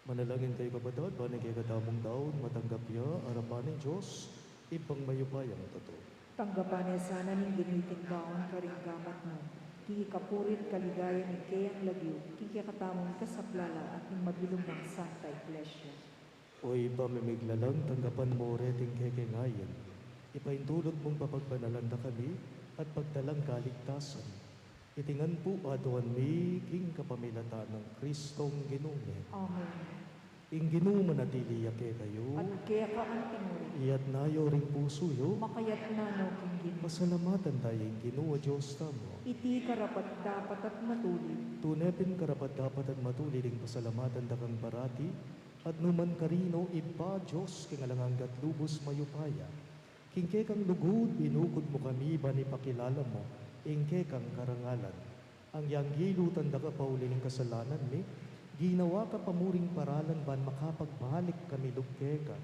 Manalangin kayo kapatid, banay kayo katamong daon, matanggap ya, arapan ng Diyos, ibang mayupay ang totoo. Tanggapan niya sana ning giniting baon karinggamat mo. Kiki kapurit kaligaya ni kayang lagyo, kiki katamong kasaplala at ning mabilog ng Santa Iglesia. Oy, pamimiglalang tanggapan mo reting keke ngayon. Ipaintulot mong papagbanalanda kami, at pagdalang kaligtasan. Itingan po aduan mi king kapamilata ng Kristong Ginome. Amen. Ing Ginoo manatili yake kayo, At kaya ka ang tinuri, iyat nayo ring puso yo, makayat na no kinggin. pasalamatan tayo ing Ginoo Diyos tamo. Iti karapat dapat at matuli, Tunepin karapat dapat at matuli ring pasalamatan dakang parati, at numan karino iba Diyos kingalanganggat lubos mayupaya. Kingke kang lugod, binukod mo kami, bani pakilala mo, ingke kang karangalan. Ang yang gilutan da ka paulining kasalanan mi, ginawa ka pamuring paralan ban makapagbalik kami lugke ka.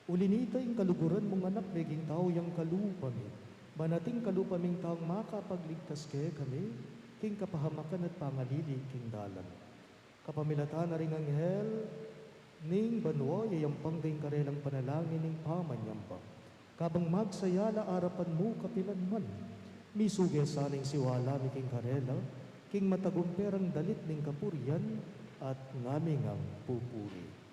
Ulinita ing kaluguran mong anak, meging tao yang kalupa mi, banating kalupa ming taong makapagligtas ke kami, king kapahamakan at pangalili king dalan. Kapamilatan na ring anghel, ning banwa yayampang ding karelang panalangin ning pamanyambang. Kabang magsayala arapan mo kapilan man, misuge saning siwala mi king karela, king matagumperang dalit ning kapuryan, at ngaming ang pupuri.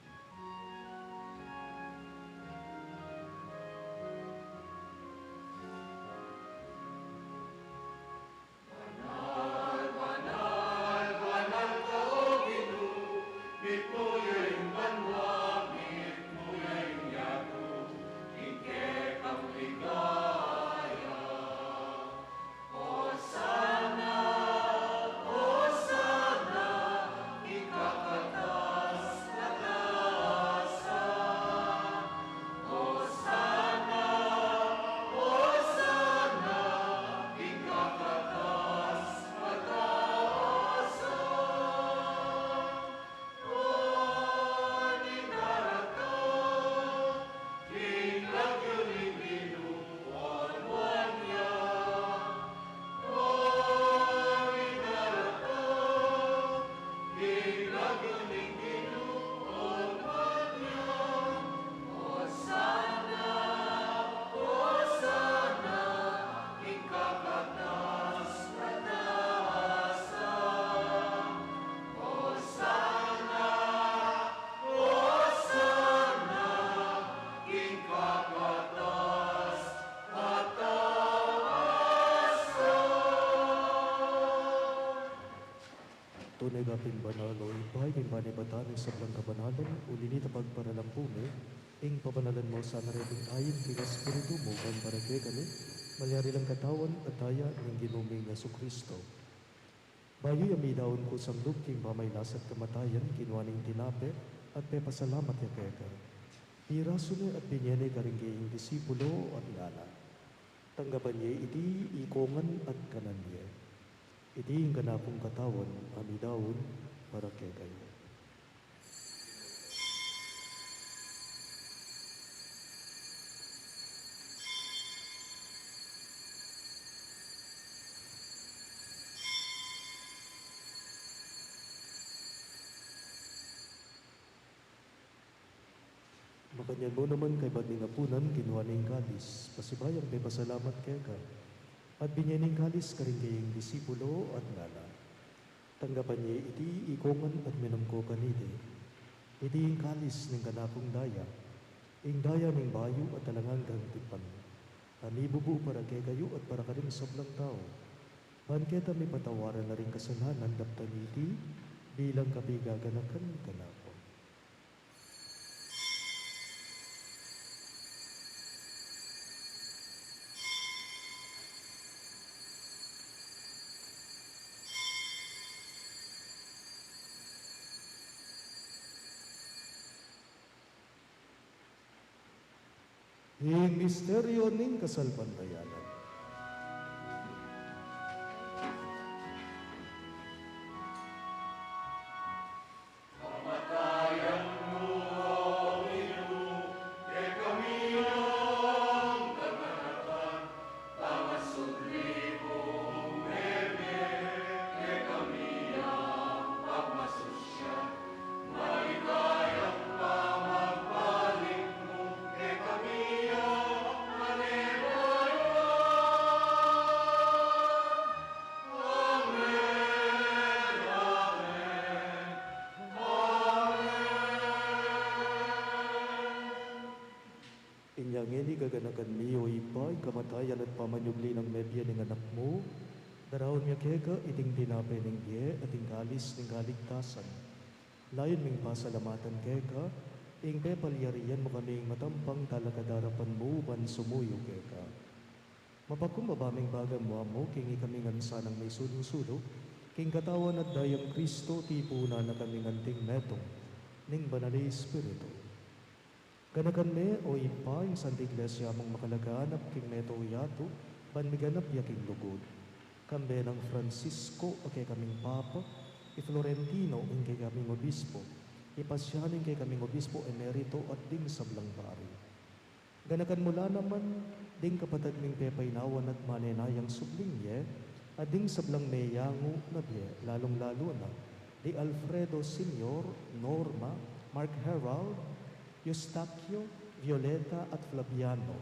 Tunay gapin banalo, ipay king panibatanin sa blang kabanalan, ulinita pagparalampume, ing pabanalan mo sa narebing ayin king Espiritu mo, kan parake kami, malyari lang katawan at daya ng ginuming Yesu Kristo. Bayo yami daon ko samlog king pamaylas at kamatayan, kinuaning tinape, at pepasalamat ya keka. Pirasune at binyene karinggeing disipulo at ngala. Tanggapan niya iti ikongan at kanan niya. Iti yung ganapong katawan, amidawon, para kay kayo. Makanyan mo naman kay badning apunan, kinuha ning kalis, pasibayang may pasalamat kay ka. At binyaning kalis karingayang disipulo at ngala. Tanggapan niya iti ikongan at minamko kanide. Iti yung kalis ng kanapong daya. Ing daya ng bayo at talangang gantipan. Anibubu para kay kayo at para ka rin sablang tao. Banketa may patawaran na rin kasalanan daptan iti bilang kapigaganakan kanapon. Ing misteryo ning kasalbandayanan. Inyangeni gaganakan mi o ipa, kamatayan at pamanyugli ng mebya ng anak mo, darawon miya kega iting dinapay ng diye at inggalis ng kaligtasan. Layon ming pasalamatan kega, ing pepalyarian mo kaming matampang talakadarapan mo, ban sumuyo kega. Mapakumbabaming bagam mo amo, kingi kaming ansanang may sudo-sudo, king katawan at dayang Kristo, tipuna na kaming anting metong, ning banali Espiritu. Ganakan me o ipa, yung Santa Iglesia mong makalaganap, king meto yato, ban miganap yaking lugod. Kambe ng Francisco, kay kaming Papa, Florentino, kay kaming Obispo, ipasyanin kay kaming Obispo Emerito at ding sablang pari. Ganakan mula naman, ding kapatid ming pepaynawan at manenayang sublingye, at ding sablang meyango na biye, lalong-lalo na, di Alfredo Senior, Norma, Mark Herald, Eustaquio, Violeta at Flaviano.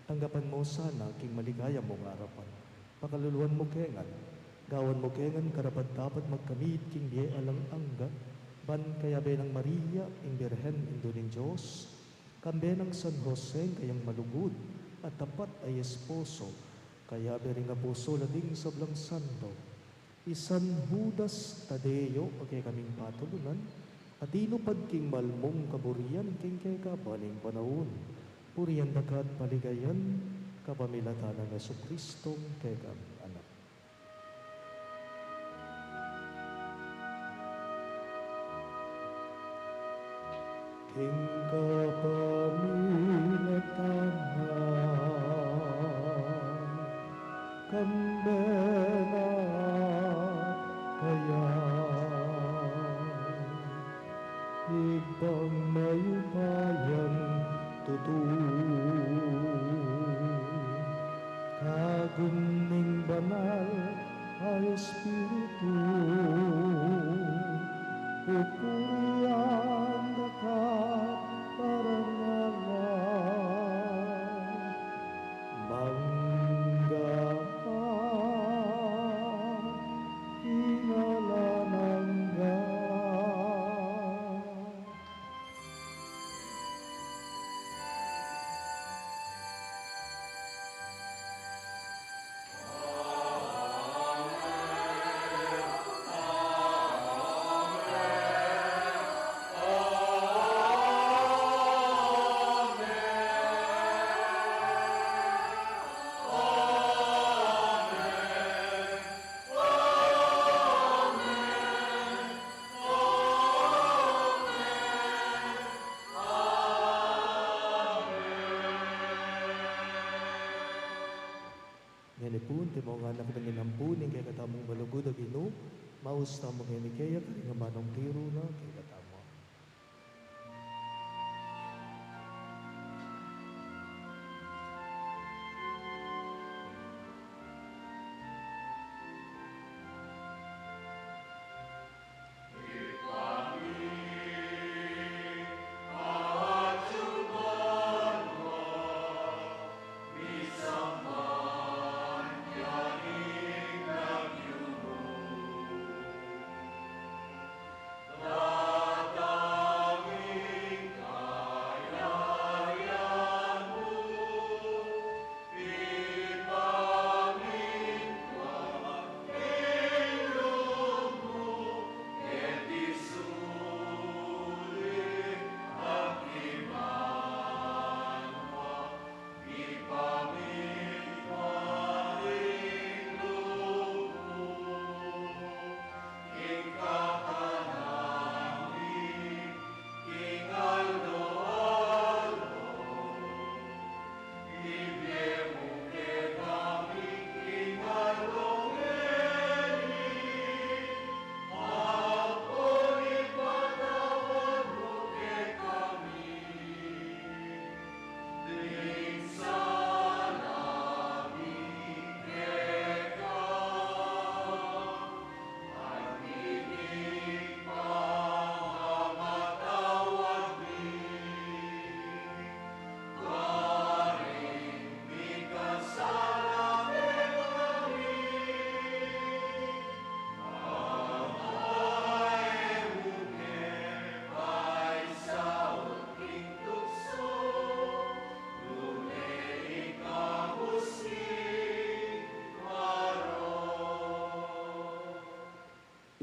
Tanggapan mo sana king maligaya mong harapan. Pakaluluan mo kengan, gawan mo kengan karapat dapat magkamit king diye alang angga, ban kaya benang Maria, ing Birhen indo ng Diyos, kambe ng San Jose kayang malugod, at tapat ay esposo, kaya bering apuso lading sablang santo. Isan Judas Tadeo, kay kaming patulunan, at inupad king malmong kaburian king kay kapaning panahon. Puriyan dakat paligayan, kapamilatan ng Jesucristo kay kaming anak. King kapamilatan kambena kaya ibang mayupayan kaguning banal ay Espiritu pupurian dakat parangalan manggapan inalanangga. Nganipun, ti mga anak ng inampunin, kaya katamong malugod ag ino, maus tamang kaya kaya nga manong tiro na, kaya katamong. Love.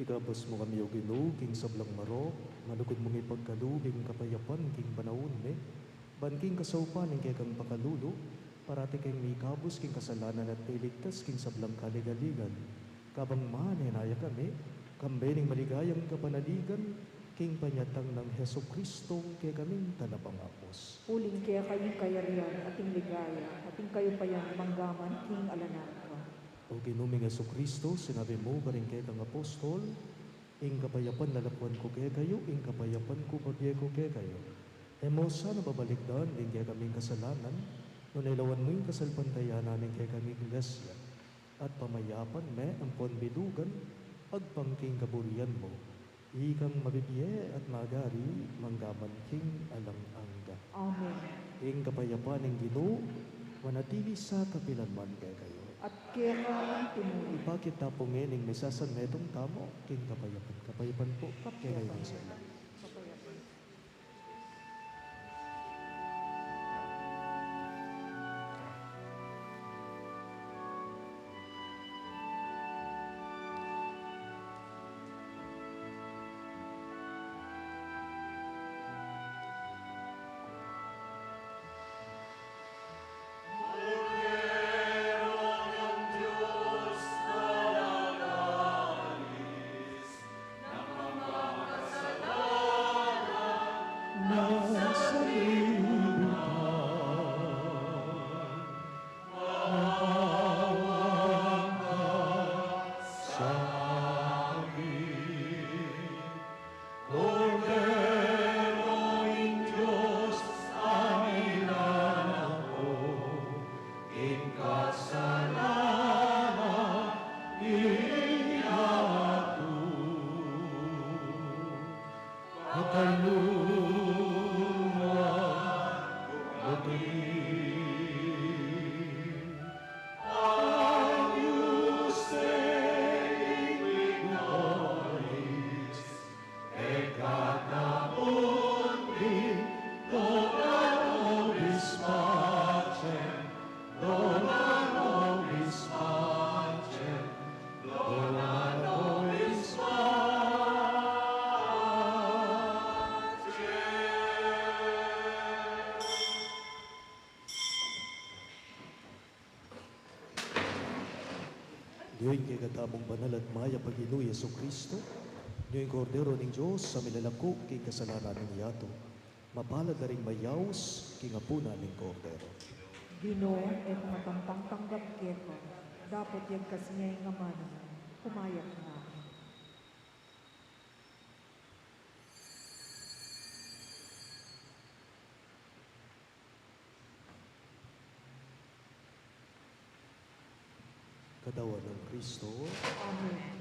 Igabos mo kami o Ginoo, king sablang marok, manukod mong ipagkalubing kapayapan, king banaon me, banking kasaupan, king kang pakalulo, parati kang mikabos, king kasalanan at iligtas, king sablang kaligaligan. Kabang manenaya kami, kambening maligayang kapanaligan, king panyatang ng Heso Kristo, kay kaming talapangapos. Uling kaya kayong kayarian, ating ligaya, ating kayo payang manggaman, king alanaka. O ginuming Heso Kristo, sinabi mo, garing kay kang apostol, ing kapayapan lalapuan ko kay kayo, ing kapayapan ko pagye ko kay kayo. Emo sana babalikdan, ing kay kaming kasalanan, no nailawan mo yung kasalpantayanan, ing kay kaming iglesia, at pamayapan me, ang ponbidugan, agpangking kaburian mo, ikang mabibiye at magari, manggaman king alang-angga. Amen. Ing kapayapan ng Ginoo, manatili sa kapilanman kay kayo. At kaya ka tinuli. Bakit tapongin ng mesasan metong tamo, king kapayapan. Kapayapan po, kaya kayo sa ilang. Diyo'y kay katamong banal at maya Paginoy Yesu Kristo, diyo'y kordero ng Diyos sa milalako kay kasalanan ng yato, mapalad na rin mayaws kay ngapuna ng kordero. Ginoo, et matampang tanggap keko, dapat yung kasingay nga man, kumayak na. Katawan ng Kristo, Amen.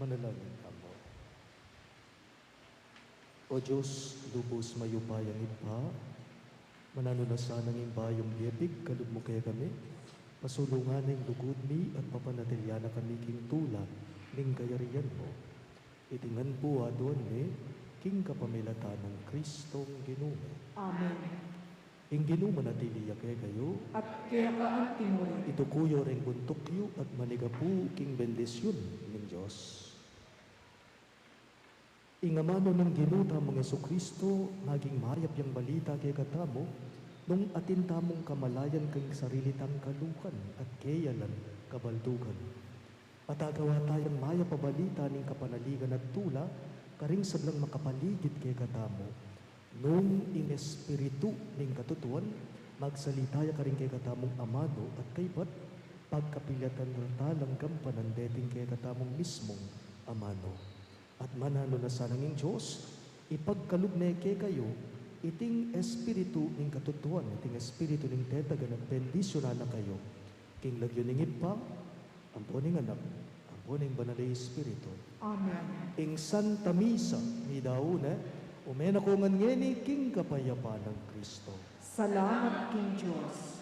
Manalangin kamo. O Diyos, lubos mayupayang ipa, manano na sanang imbayong biyebig, kalud mo kaya kami, pasulungan ng lugod mi at papanatilya na kami king tula, ning kayarian mo. Itingan po adon ni, king kapamilata ng Kristong Ginoo. Amen. Ing Ginoo manatiliya kay kayo, At kaya ka ang timurin. ito kuyo ring buntukyo at manigapu king bendisyon ng Diyos. Ingamano ng ginuta mga Kristo naging mayap yang balita kay katamo, nung atin tamong kamalayan kang sarilitang kalukan at kayalan kabaldugan. Patagawa tayong maya pabalita ning kapanaligan at tula, karing sablang makapaligid kay katamo. Nung in espiritu ning katutuan, magsalita ka rin kay katamong amado at kaypat, pagkapilatan ratalang gampanan deting kay katamong mismong amano. At manano na sanangin Diyos, ipagkalugnay kay kayo, iting espiritu ning katutuan, iting espiritu ning tetagan at bendisyonan na kayo. King lagyo ning ipa, amponing anak, amponing banalay espiritu. Amen. Ing Santa Misa, ni dauna, umena ko ngani king kapayapaan ng Kristo. Salamat, King Diyos.